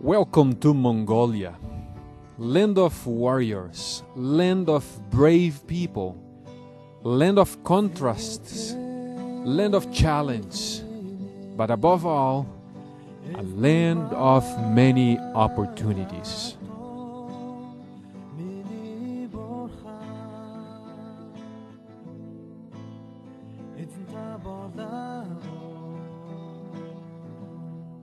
Welcome to Mongolia, land of warriors, land of brave people, land of contrasts, land of challenge, but above all, a land of many opportunities.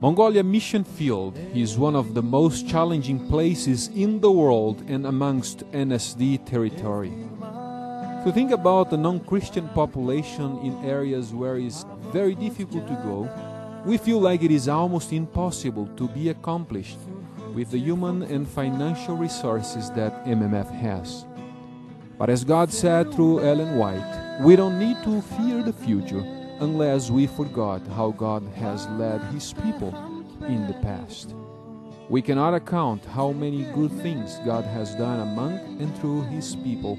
Mongolia Mission Field is one of the most challenging places in the world and amongst NSD territory. To think about the non-Christian population in areas where it is very difficult to go, we feel like it is almost impossible to be accomplished with the human and financial resources that MMF has. But as God said through Ellen White, we don't need to fear the future unless we forgot how God has led His people in the past. We cannot account how many good things God has done among and through His people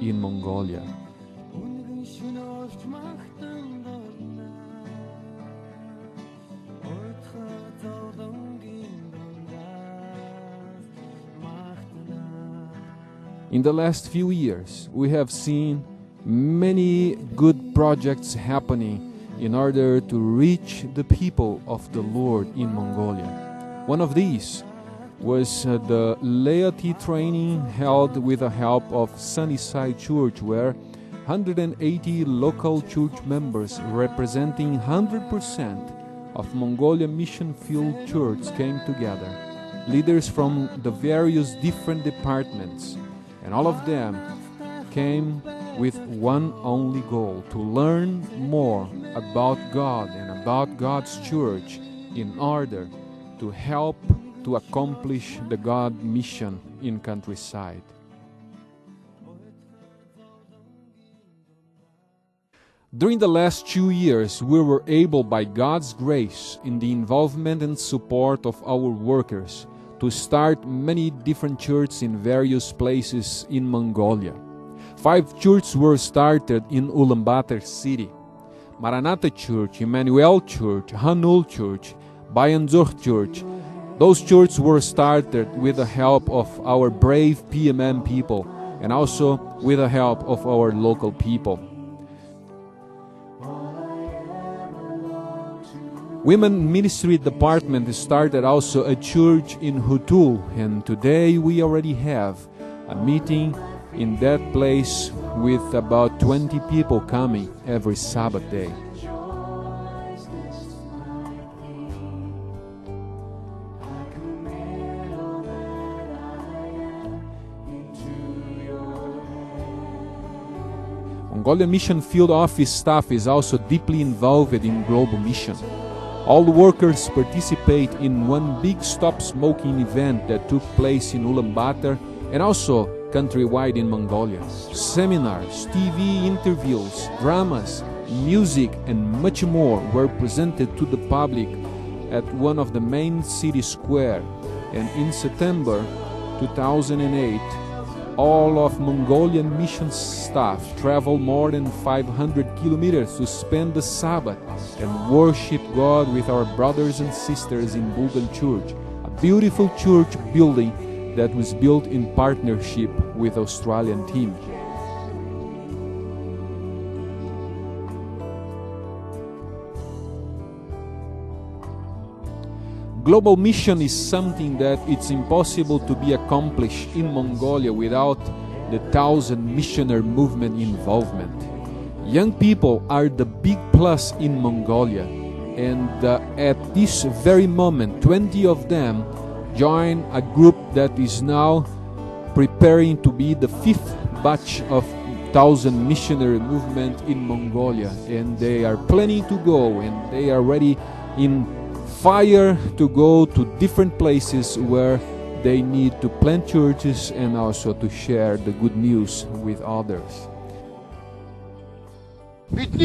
in Mongolia. In the last few years, we have seen many good projects happening in order to reach the people of the Lord in Mongolia. One of these was the laity training held with the help of Sunnyside Church, where 180 local church members representing 100% of Mongolia Mission Field Church came together. Leaders from the various different departments, and all of them came with one only goal: to learn more about God and about God's church in order to help to accomplish the God mission in countryside. During the last 2 years, we were able, by God's grace, in the involvement and support of our workers, to start many different churches in various places in Mongolia. 5 churches were started in Ulaanbaatar city: Maranatha Church, Emmanuel Church, Hanul Church, Bayanzur Church. Those churches were started with the help of our brave PMM people and also with the help of our local people. Women Ministry Department started also a church in Hutul, and today we already have a meeting in that place with about 20 people coming every Sabbath day. Mongolia Mission Field Office staff is also deeply involved in global mission. All workers participate in one big stop smoking event that took place in Ulaanbaatar and also countrywide in Mongolia. Seminars, TV interviews, dramas, music, and much more were presented to the public at one of the main city square. And in September 2008, all of Mongolian mission staff traveled more than 500 kilometers to spend the Sabbath and worship God with our brothers and sisters in Bulgan Church, a beautiful church building that was built in partnership with Australian team. Global mission is something that it's impossible to be accomplished in Mongolia without the 1,000 missionary movement involvement. Young people are the big plus in Mongolia, and at this very moment 20 of them join a group that is now preparing to be the 5th batch of 1,000 missionary movement in Mongolia, and they are planning to go, and they are ready in fire to go to different places where they need to plant churches and also to share the good news with others. It's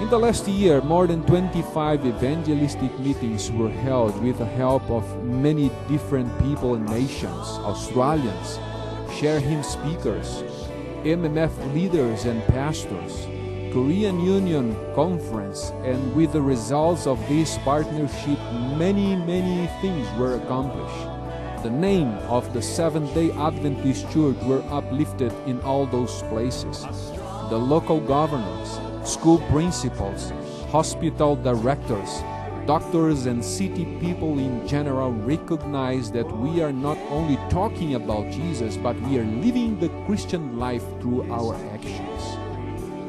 In the last year, more than 25 evangelistic meetings were held with the help of many different people and nations, Australians, share hymn speakers, MMF leaders and pastors, Korean Union Conference, and with the results of this partnership, many things were accomplished. The name of the Seventh-day Adventist Church were uplifted in all those places. The local governors, school principals, hospital directors, doctors and city people in general recognize that we are not only talking about Jesus, but we are living the Christian life through our actions.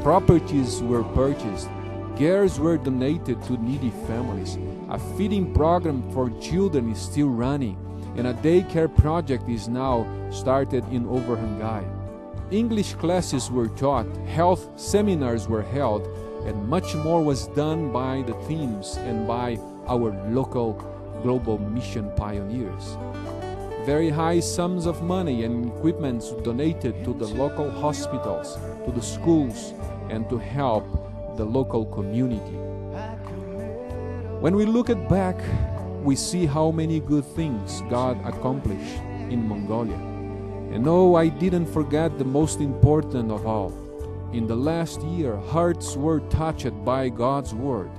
Properties were purchased, cares were donated to needy families, a feeding program for children is still running, and a daycare project is now started in Overhangay. English classes were taught, health seminars were held, and much more was done by the teams and by our local global mission pioneers. Very high sums of money and equipment donated to the local hospitals, to the schools, and to help the local community. When we look back, we see how many good things God accomplished in Mongolia. And no, I didn't forget the most important of all. In the last year, hearts were touched by God's word.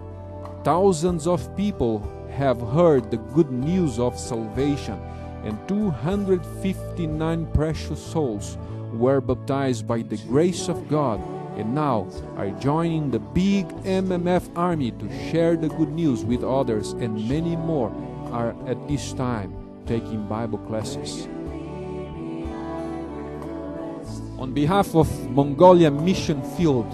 Thousands of people have heard the good news of salvation, and 259 precious souls were baptized by the grace of God, and now are joining the big MMF army to share the good news with others, and many more are at this time taking Bible classes. On behalf of Mongolia Mission Field,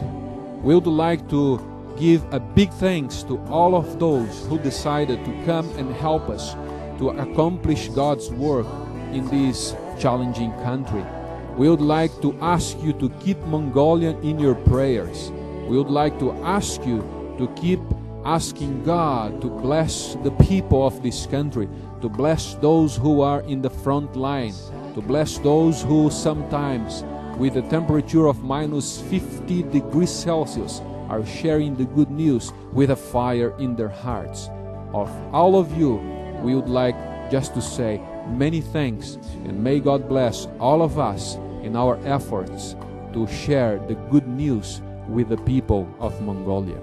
we would like to give a big thanks to all of those who decided to come and help us to accomplish God's work in this challenging country. We would like to ask you to keep Mongolia in your prayers. We would like to ask you to keep asking God to bless the people of this country, to bless those who are in the front line, to bless those who sometimes, with a temperature of minus 50 degrees Celsius, are sharing the good news with a fire in their hearts. Of all of you, we would like just to say many thanks, and may God bless all of us in our efforts to share the good news with the people of Mongolia.